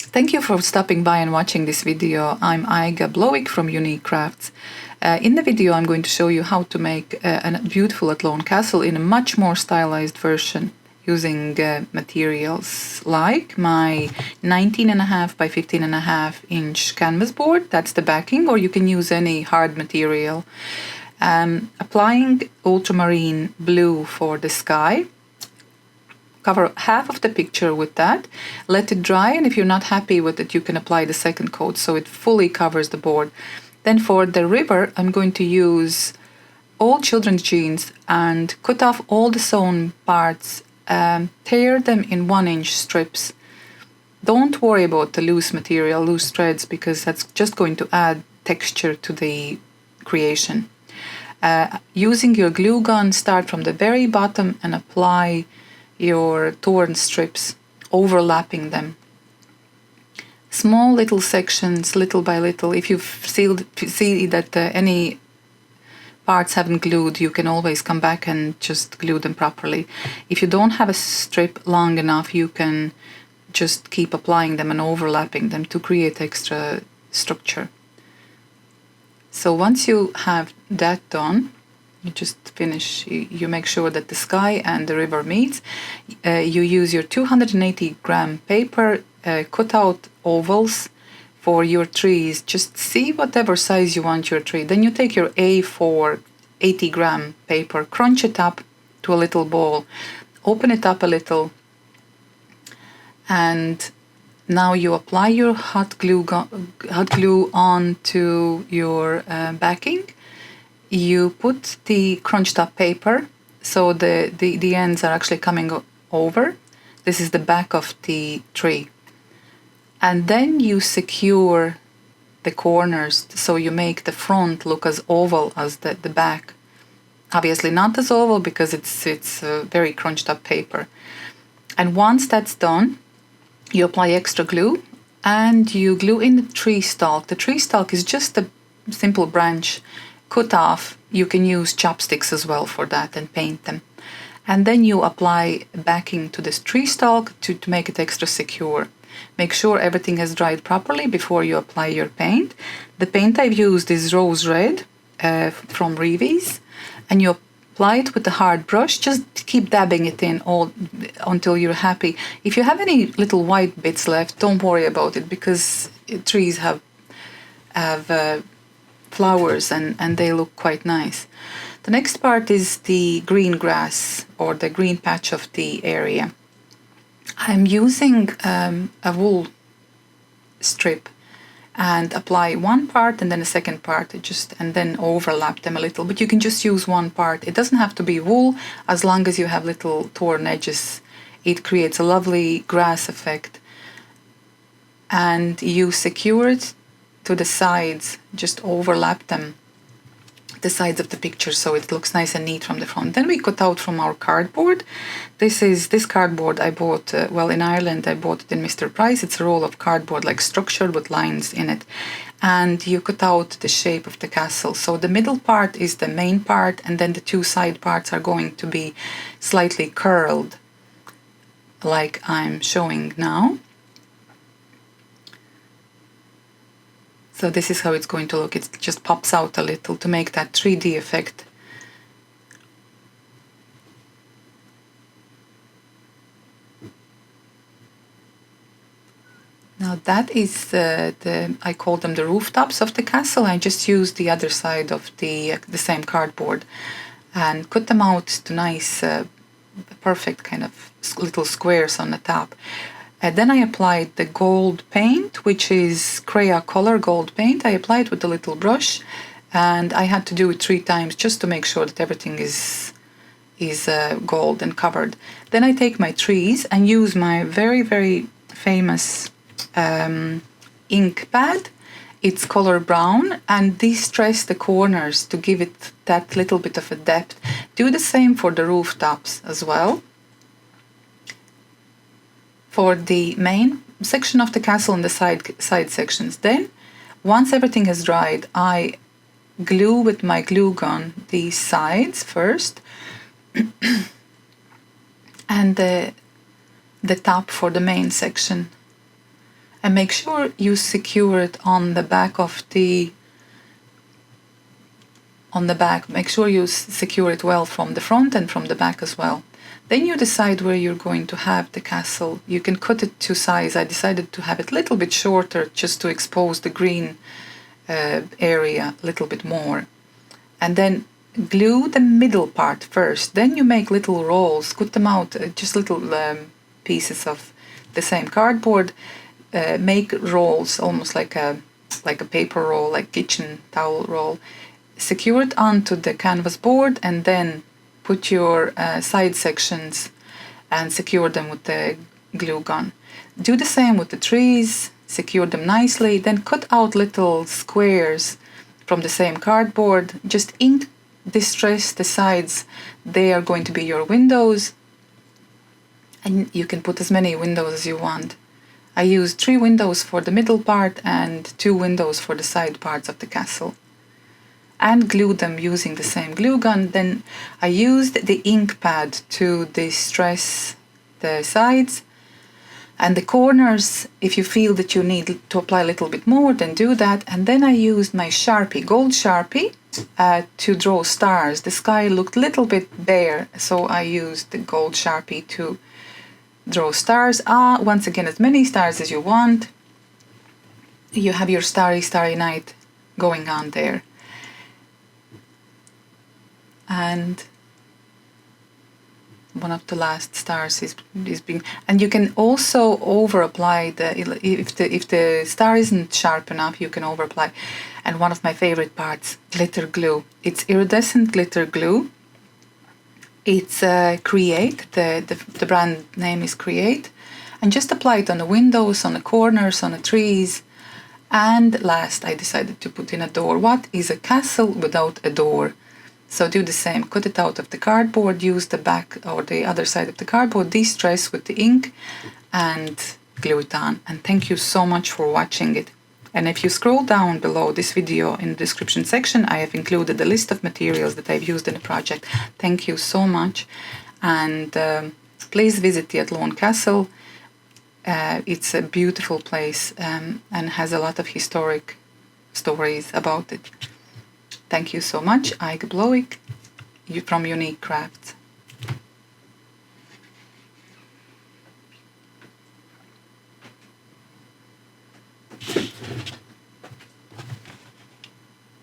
Thank you for stopping by and watching this video. I'm Aiga Blowick from Unique Crafts. In the video I'm going to show you how to make a beautiful Athlone Castle in a much more stylized version using materials like my 19.5 by 15.5 inch canvas board, that's the backing, or you can use any hard material. Applying ultramarine blue for the sky. Cover half of the picture with that, let it dry, and if you're not happy with it you can apply the second coat so it fully covers the board. Then for the river I'm going to use old children's jeans and cut off all the sewn parts, tear them in 1-inch strips. Don't worry about the loose material, loose threads, because that's just going to add texture to the creation. Using your glue gun, start from the very bottom and apply your torn strips, overlapping them. Small little sections, little by little. If you see that any parts haven't glued, you can always come back and just glue them properly. If you don't have a strip long enough, you can just keep applying them and overlapping them to create extra structure. So once you have that done, you just finish, you make sure that the sky and the river meets. You use your 280 gram paper, cut out ovals for your trees. Just see whatever size you want your tree. Then you take your A4 80 gram paper, crunch it up to a little ball, open it up a little, and now you apply your hot glue onto your backing. You put the crunched up paper so the ends are actually coming over. This is the back of the tree. And then you secure the corners so you make the front look as oval as the back. Obviously not as oval because it's very crunched up paper. And once that's done, you apply extra glue and you glue in the tree stalk. The tree stalk is just a simple branch cut off. You can use chopsticks as well for that and paint them. And then you apply backing to this tree stalk to make it extra secure. Make sure everything has dried properly before you apply your paint. The paint I've used is rose red from Reeves, and you apply it with a hard brush. Just keep dabbing it in all until you're happy. If you have any little white bits left, don't worry about it, because trees have flowers and they look quite nice. The next part is the green grass or the green patch of the area. I'm using a wool strip and apply one part and then a second part, and then overlap them a little, but you can just use one part. It doesn't have to be wool, as long as you have little torn edges. It creates a lovely grass effect. And you secure it to the sides, just overlap them, the sides of the picture, so it looks nice and neat from the front. Then we cut out from our cardboard. This cardboard I bought, in Ireland I bought it in Mr. Price. It's a roll of cardboard, like structured with lines in it. And you cut out the shape of the castle. So the middle part is the main part, and then the two side parts are going to be slightly curled, like I'm showing now. So this is how it's going to look. It just pops out a little to make that 3D effect. Now that is I call them the rooftops of the castle. I just used the other side of the same cardboard and cut them out to nice, perfect kind of little squares on the top. Then I applied the gold paint, which is Crea color gold paint. I applied with a little brush, and I had to do it 3 times just to make sure that everything is gold and covered. Then I take my trees and use my very, very famous ink pad. It's color brown, and de-stress the corners to give it that little bit of a depth. Do the same for the rooftops as well. For the main section of the castle and the side sections. Then, once everything has dried, I glue with my glue gun these sides first, and the top for the main section. And make sure you secure it on the back of the make sure you secure it well from the front and from the back as well. Then you decide where you're going to have the castle. You can cut it to size. I decided to have it a little bit shorter just to expose the green area a little bit more. And then glue the middle part first. Then you make little rolls, cut them out, just little pieces of the same cardboard. Make rolls almost like a paper roll, like kitchen towel roll. Secure it onto the canvas board and then put your side sections and secure them with the glue gun. Do the same with the trees, secure them nicely, then cut out little squares from the same cardboard. Just ink distress the sides. They are going to be your windows, and you can put as many windows as you want. I used 3 windows for the middle part and 2 windows for the side parts of the castle, and glued them using the same glue gun. Then I used the ink pad to distress the sides and the corners. If you feel that you need to apply a little bit more, then do that. And then I used my Sharpie, gold Sharpie, to draw stars. The sky looked a little bit bare, so I used the gold Sharpie to draw stars. Once again, as many stars as you want. You have your starry, starry night going on there. And one of the last stars is being, and you can also over apply if the star isn't sharp enough, you can over apply. And one of my favorite parts, glitter glue. It's iridescent glitter glue. It's Create. The brand name is Create, and just apply it on the windows, on the corners, on the trees. And last, I decided to put in a door. What is a castle without a door? So do the same, cut it out of the cardboard, use the back or the other side of the cardboard, distress with the ink, and glue it on. And thank you so much for watching it. And if you scroll down below this video in the description section, I have included a list of materials that I've used in the project. Thank you so much. And please visit the Athlone Castle. It's a beautiful place and has a lot of historic stories about it. Thank you so much, Aiga Blowick from Unique Crafts.